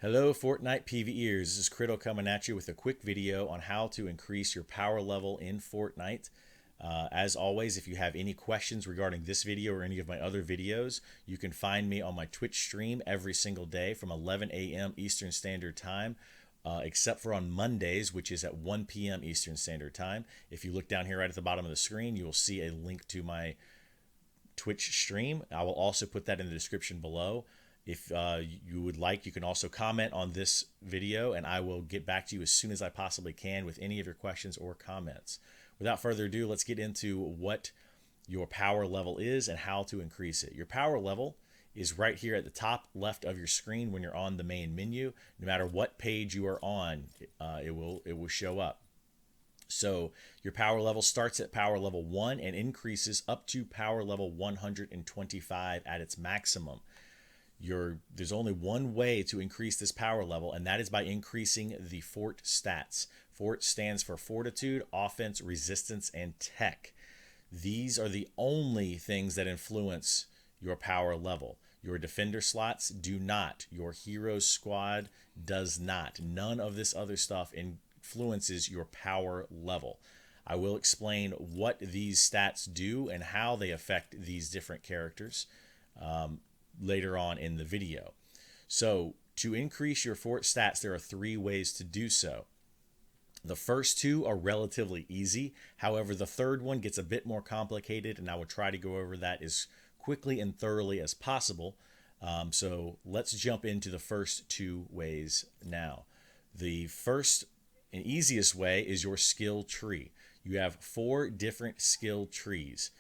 Hello Fortnite PvEers, this is Criddle coming at you with a quick video on how to increase your power level in Fortnite. As always, if you have any questions regarding this video or any of my other videos, you can find me on my Twitch stream every single day from 11 a.m. Eastern Standard Time, except for on Mondays, which is at 1 p.m. Eastern Standard Time. If you look down here right at the bottom of the screen, you will see a link to my Twitch stream. I will also put that in the description below. If you would like, you can also comment on this video and I will get back to you as soon as I possibly can with any of your questions or comments. Without further ado, let's get into what your power level is and how to increase it. Your power level is right here at the top left of your screen when you're on the main menu. No matter what page you are on, it will show up. So your power level starts at power level 1 and increases up to power level 125 at its maximum. There's only one way to increase this power level, and that is by increasing the Fort stats. Fort stands for Fortitude, Offense, Resistance, and Tech. These are the only things that influence your power level. Your defender slots do not. Your hero squad does not. None of this other stuff influences your power level. I will explain what these stats do and how they affect these different characters later on in the video. So to increase your fort stats, there are 3 ways to do so. The first 2 are relatively easy. However, the third one gets a bit more complicated, and I will try to go over that as quickly and thoroughly as possible. So let's jump into the first 2 ways now. The first and easiest way is your skill tree. You have 4 different skill trees.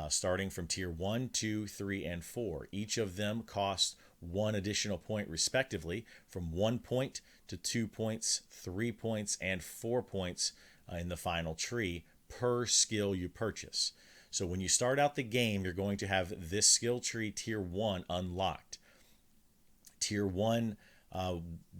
Starting from tier 1, 2, 3, and 4. Each of them costs 1 additional point respectively, from 1 point to 2 points, 3 points, and 4 points in the final tree per skill you purchase. So when you start out the game, you're going to have this skill tree tier 1 unlocked. Tier 1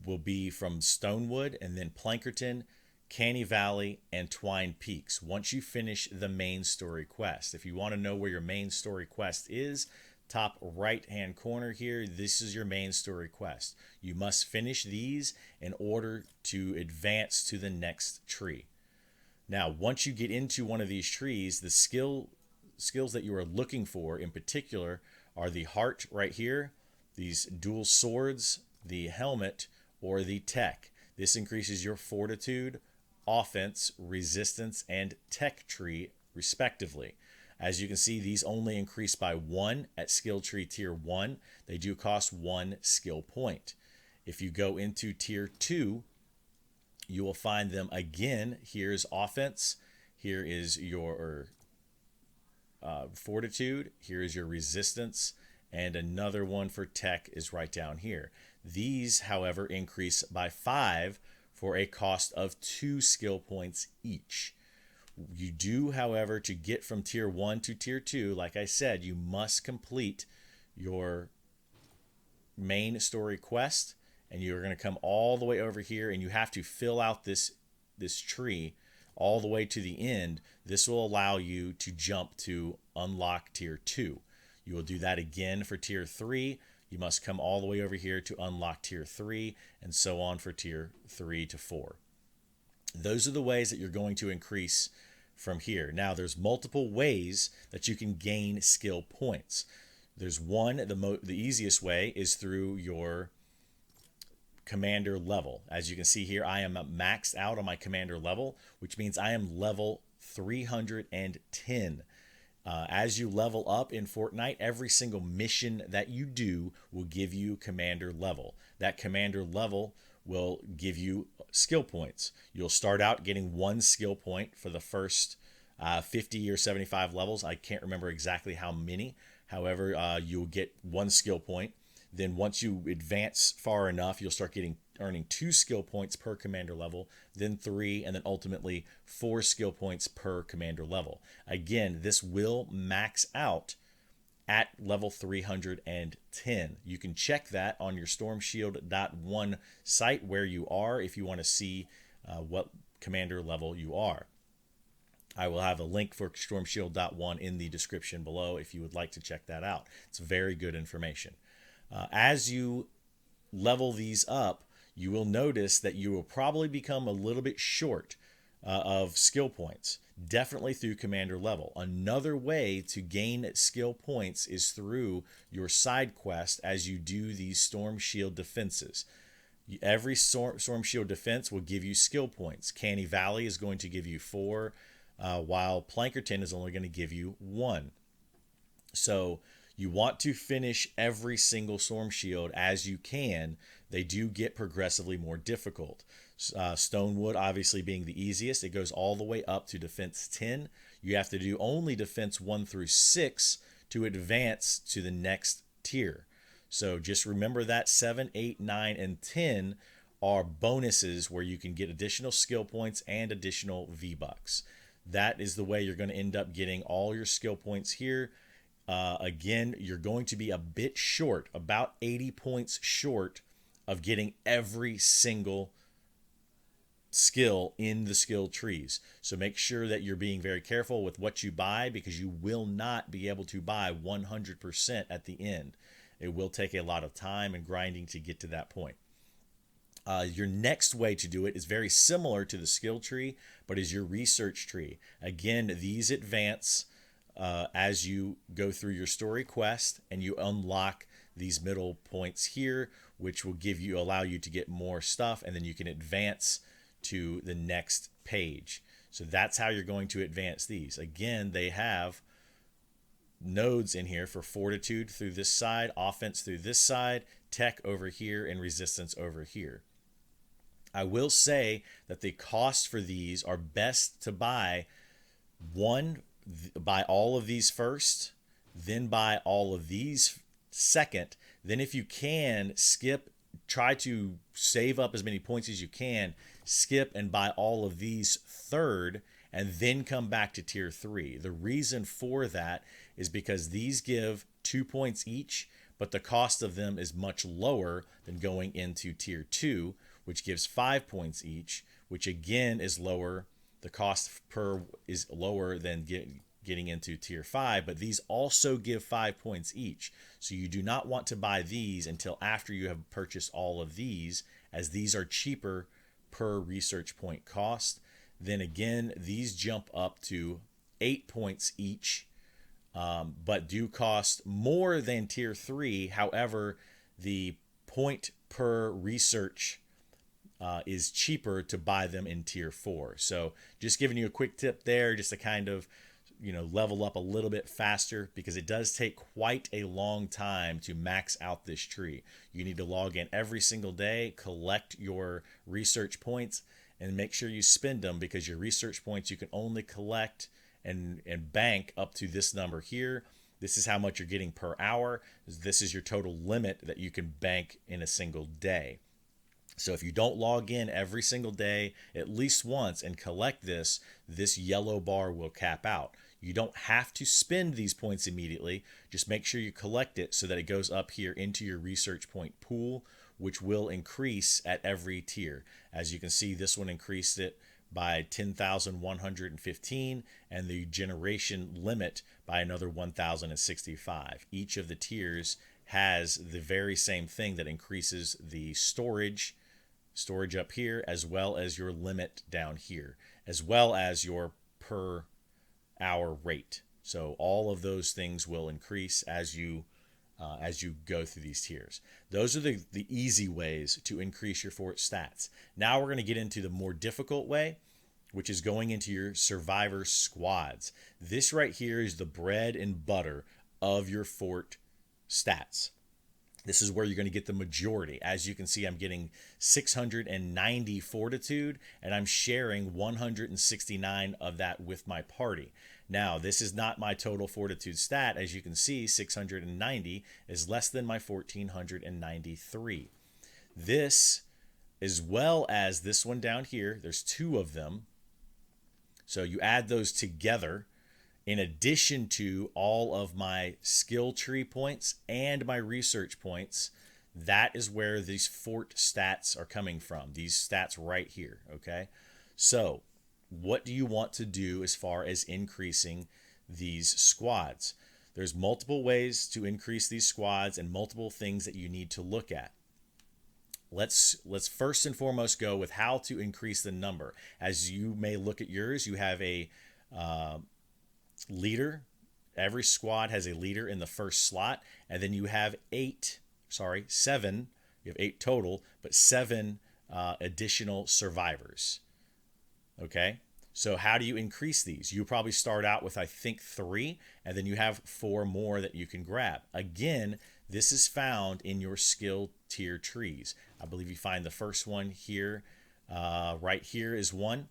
will be from Stonewood and then Plankerton, Canny Valley, and Twine Peaks once you finish the main story quest. If you want to know where your main story quest is, top right hand corner here, this is your main story quest. You must finish these in order to advance to the next tree. Now, once you get into one of these trees, the skills that you are looking for in particular are the heart right here, these dual swords, the helmet, or the tech. This increases your fortitude, offense, resistance, and tech tree respectively. As you can see, these only increase by 1 at skill tree tier 1. They do cost 1 skill point. If you go into tier 2, you will find them again. Here's offense, here is your fortitude, here is your resistance, and another one for tech is right down here. These, however, increase by 5 for a cost of 2 skill points each. You do, however, to get from tier 1 to tier 2, like I said, you must complete your main story quest, and you're going to come all the way over here, and you have to fill out this tree all the way to the end. This will allow you to jump to unlock tier 2. You will do that again for tier 3. You must come all the way over here to unlock tier 3, and so on for tier 3 to 4. Those are the ways that you're going to increase from here. Now, there's multiple ways that you can gain skill points. There's one, the easiest way is through your commander level. As you can see here, I am maxed out on my commander level, which means I am level 310. As you level up in Fortnite, every single mission that you do will give you commander level. That commander level will give you skill points. You'll start out getting 1 skill point for the first 50 or 75 levels. I can't remember exactly how many. However, you'll get 1 skill point. Then once you advance far enough, you'll start earning 2 skill points per commander level, then 3, and then ultimately 4 skill points per commander level. Again, this will max out at level 310. You can check that on your stormshield.1 site where you are if you want to see what commander level you are. I will have a link for stormshield.1 in the description below if you would like to check that out. It's very good information. As you level these up, you will notice that you will probably become a little bit short of skill points, definitely through commander level. Another way to gain skill points is through your side quest as you do these storm shield defenses. Every storm shield defense will give you skill points. Canny Valley is going to give you 4, while Plankerton is only going to give you 1. So you want to finish every single storm shield as you can. They do get progressively more difficult. Stonewood obviously being the easiest. It goes all the way up to defense 10. You have to do only defense 1 through 6 to advance to the next tier. So just remember that 7, 8, 9, and 10 are bonuses where you can get additional skill points and additional V-Bucks. That is the way you're going to end up getting all your skill points here. Again, you're going to be a bit short, about 80 points short of getting every single skill in the skill trees. So make sure that you're being very careful with what you buy, because you will not be able to buy 100% at the end. It will take a lot of time and grinding to get to that point. Your next way to do it is very similar to the skill tree, but is your research tree. Again, these advance as you go through your story quest, and you unlock these middle points here, which will allow you to get more stuff, and then you can advance to the next page. So that's how you're going to advance these. Again, they have nodes in here for fortitude through this side, offense through this side, tech over here, and resistance over here. I will say that the cost for these are best to buy all of these first, then buy all of these second. Then if you can, try to save up as many points as you can, skip and buy all of these third, and then come back to tier 3. The reason for that is because these give 2 points each, but the cost of them is much lower than going into tier 2, which gives 5 points each, which again is lower. The cost per is lower than getting into tier 5, but these also give 5 points each. So you do not want to buy these until after you have purchased all of these, as these are cheaper per research point cost. Then again, these jump up to 8 points each, but do cost more than tier 3. However, the point per research is cheaper to buy them in tier 4. So just giving you a quick tip there, just to kind of level up a little bit faster, because it does take quite a long time to max out this tree. You need to log in every single day, collect your research points, and make sure you spend them, because your research points you can only collect and bank up to this number here. This is how much you're getting per hour. This is your total limit that you can bank in a single day. So if you don't log in every single day at least once and collect this yellow bar will cap out. You don't have to spend these points immediately. Just make sure you collect it so that it goes up here into your research point pool, which will increase at every tier. As you can see, this one increased it by 10,115, and the generation limit by another 1,065. Each of the tiers has the very same thing that increases the storage up here, as well as your limit down here, as well as your per hour rate. So all of those things will increase as you go through these tiers. Those are the easy ways to increase your fort stats. Now we're going to get into the more difficult way, which is going into your survivor squads. This right here is the bread and butter of your fort stats. This is where you're going to get the majority. As you can see, I'm getting 690 fortitude, and I'm sharing 169 of that with my party. Now, this is not my total fortitude stat. As you can see, 690 is less than my 1,493. This, as well as this one down here, there's 2 of them. So you add those together, in addition to all of my skill tree points and my research points. That is where these fort stats are coming from, these stats right here, okay? So what do you want to do as far as increasing these squads? There's multiple ways to increase these squads and multiple things that you need to look at. let's first and foremost go with how to increase the number. As you may look at yours, you have a leader. Every squad has a leader in the first slot, and then you have seven. You have 8 total, but 7 additional survivors. Okay, so how do you increase these? You probably start out with, I think, 3, and then you have 4 more that you can grab. Again, this is found in your skill tier trees. I believe you find the first one here. Right here is one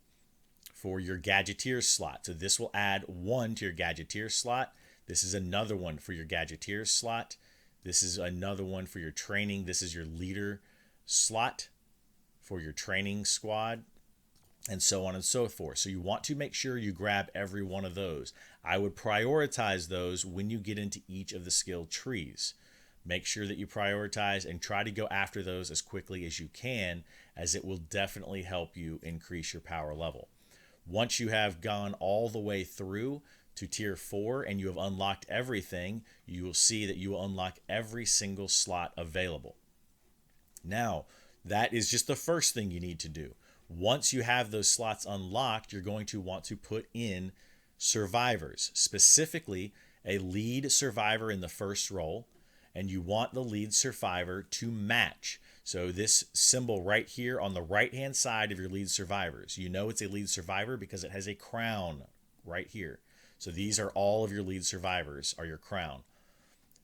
for your gadgeteer slot. So this will add 1 to your gadgeteer slot. This is another one for your gadgeteer slot. This is another one for your training. This is your leader slot for your training squad, and so on and so forth. So you want to make sure you grab every one of those. I would prioritize those when you get into each of the skill trees. Make sure that you prioritize and try to go after those as quickly as you can, as it will definitely help you increase your power level. Once you have gone all the way through to tier 4 and you have unlocked everything, you will see that you will unlock every single slot available. Now, that is just the first thing you need to do. Once you have those slots unlocked, you're going to want to put in survivors, specifically a lead survivor in the first role, and you want the lead survivor to match. So this symbol right here on the right-hand side of your lead survivors, you know it's a lead survivor because it has a crown right here. So these are all of your lead survivors, are your crown.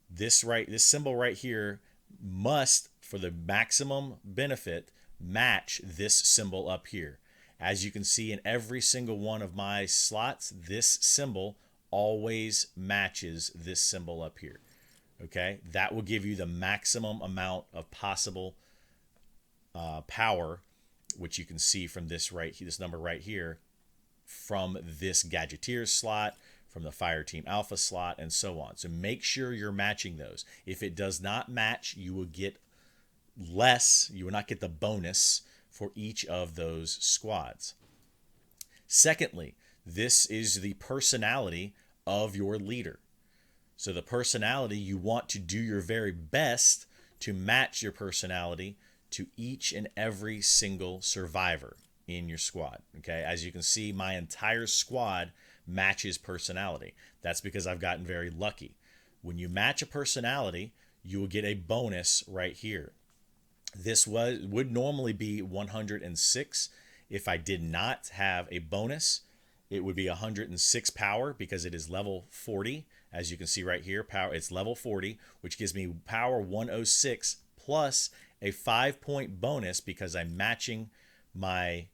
This symbol right here must, for the maximum benefit, match this symbol up here. As you can see in every single one of my slots, this symbol always matches this symbol up here. Okay, that will give you the maximum amount of possible power, which you can see from this number right here, from this gadgeteer slot, from the fire team alpha slot, and so on. So make sure you're matching those. If it does not match, you will get less. You will not get the bonus for each of those squads. Secondly, this is the personality of your leader. So the personality, you want to do your very best to match your personality to each and every single survivor in your squad. Okay, as you can see, my entire squad matches personality. That's because I've gotten very lucky. When you match a personality, you will get a bonus right here. This would normally be 106. If I did not have a bonus, it would be 106 power because it is level 40. As you can see right here, power, it's level 40, which gives me power 106 plus a 5-point bonus because I'm matching my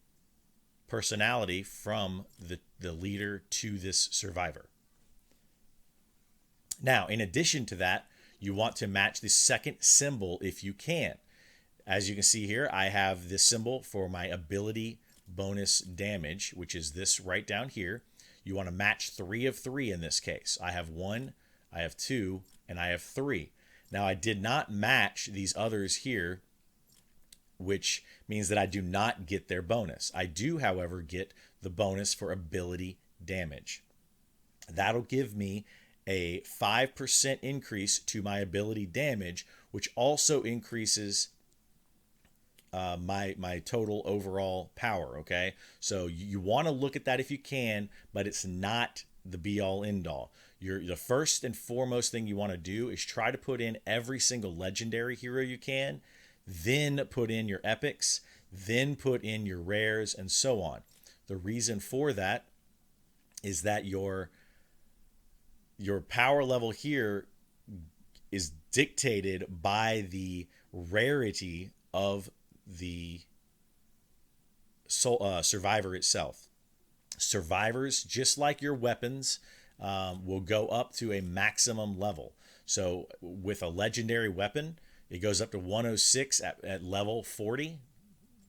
personality from the leader to this survivor. Now, in addition to that, you want to match the second symbol if you can. As you can see here, I have this symbol for my ability bonus damage, which is this right down here. You want to match 3 of 3 in this case. I have 1, I have 2, and I have 3. Now, I did not match these others here, which means that I do not get their bonus. I do, however, get the bonus for ability damage. That'll give me a 5% increase to my ability damage, which also increases my total overall power. Okay, so you want to look at that if you can, but it's not the be all end all. The first and foremost thing you want to do is try to put in every single legendary hero you can, then put in your epics, then put in your rares, and so on. The reason for that is that your power level here is dictated by the rarity of the survivor itself. Survivors, just like your weapons, will go up to a maximum level. So with a legendary weapon, it goes up to 106 at level 40.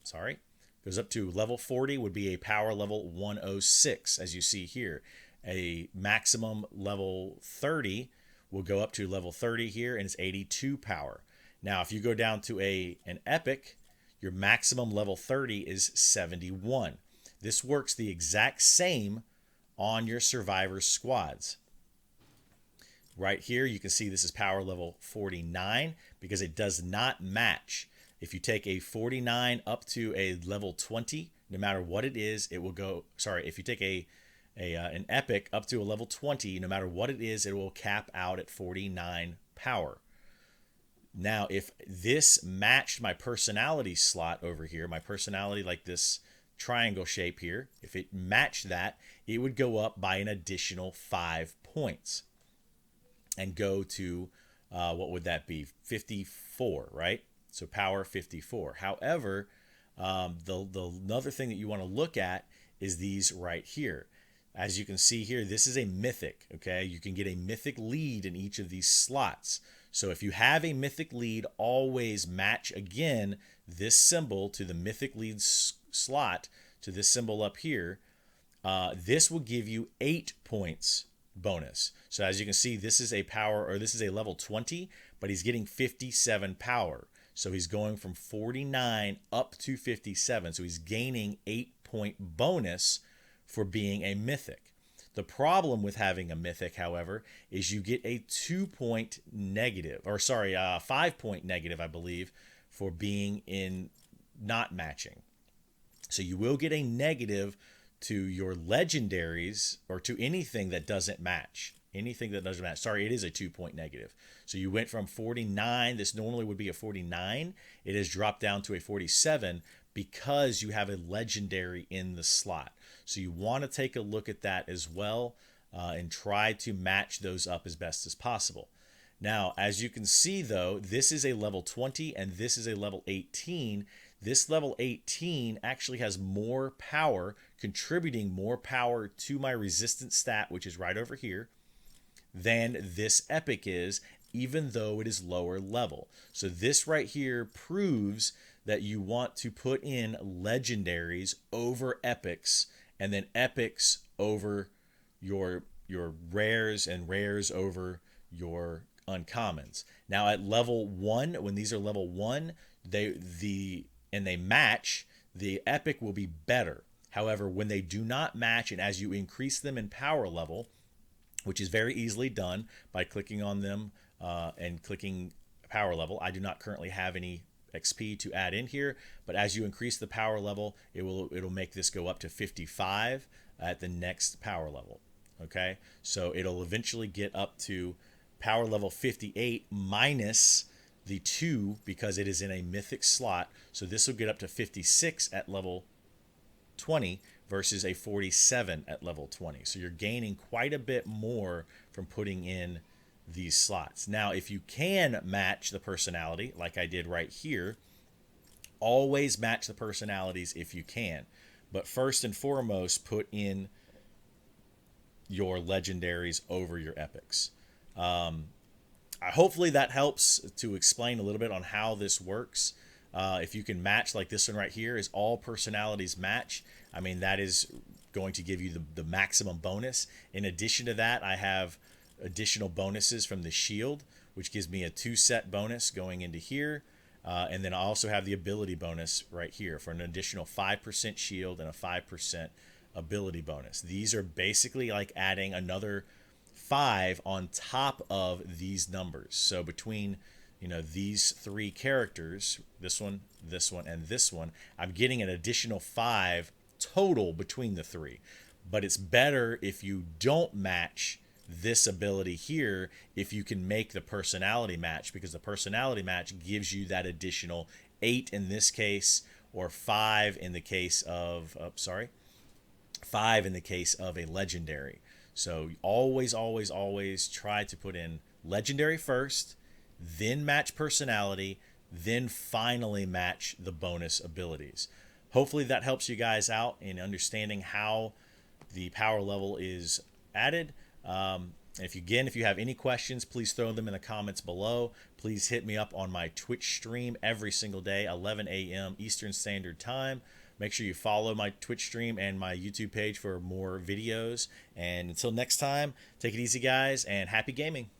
Sorry, goes up to level 40 would be a power level 106, as you see here. A maximum level 30 will go up to level 30 here, and it's 82 power. Now, if you go down to an epic, your maximum level 30 is 71. This works the exact same on your survivor squads. Right here, you can see this is power level 49 because it does not match. If you take a 49 up to a level 20, no matter what it is, it will go. Sorry, if you take an epic up to a level 20, no matter what it is, it will cap out at 49 power. Now, if this matched my personality slot over here, my personality like this triangle shape here, if it matched that, it would go up by an additional 5 points and go to, what would that be? 54, right? So power 54. However, the another thing that you want to look at is these right here. As you can see here, this is a mythic, okay? You can get a mythic lead in each of these slots. So if you have a mythic lead, always match again this symbol to the mythic lead slot, to this symbol up here. This will give you 8 points bonus. So as you can see, this is a power, or this is a level 20, but he's getting 57 power. So he's going from 49 up to 57. So he's gaining 8-point bonus for being a mythic. The problem with having a mythic, however, is you get a 2-point negative, or sorry, 5-point negative, I believe, for being in not matching. So you will get a negative to your legendaries, or to anything that doesn't match. Anything that doesn't match. Sorry, it is a 2-point negative. So you went from 49, this normally would be a 49. It has dropped down to a 47 because you have a legendary in the slot. So you want to take a look at that as well, and try to match those up as best as possible. Now, as you can see though, this is a level 20 and this is a level 18. This level 18 actually has more power, contributing more power to my resistance stat, which is right over here, than this epic is, even though it is lower level. So this right here proves that you want to put in legendaries over epics, and then epics over your rares, and rares over your uncommons. Now at level 1, when these are level 1, they match, the epic will be better. However, when they do not match, and as you increase them in power level, which is very easily done by clicking on them and clicking power level. I do not currently have any XP to add in here, but as you increase the power level, it'll make this go up to 55 at the next power level. Okay, so it'll eventually get up to power level 58 minus the 2 because it is in a mythic slot. So this will get up to 56 at level 20 versus a 47 at level 20. So you're gaining quite a bit more from putting in these slots. Now, if you can match the personality, like I did right here, always match the personalities if you can. But first and foremost, put in your legendaries over your epics. Hopefully that helps to explain a little bit on how this works. If you can match, like this one right here is all personalities match, I mean, that is going to give you the maximum bonus. In addition to that, I have additional bonuses from the shield, which gives me a 2-set bonus going into here. And then I also have the ability bonus right here for an additional 5% shield and a 5% ability bonus. These are basically like adding another 5 on top of these numbers. So between these 3 characters, this one, and this one, I'm getting an additional 5 total between the 3. But it's better if you don't match this ability here if you can make the personality match, because the personality match gives you that additional 8 in this case, or 5 in the case of 5 in the case of a legendary. So always try to put in legendary first, then match personality, then finally match the bonus abilities. Hopefully that helps you guys out in understanding how the power level is added. If you have any questions, please throw them in the comments below. Please hit me up on my Twitch stream every single day, 11 a.m. Eastern Standard Time. Make sure you follow my Twitch stream and my YouTube page for more videos. And until next time, take it easy, guys, and happy gaming.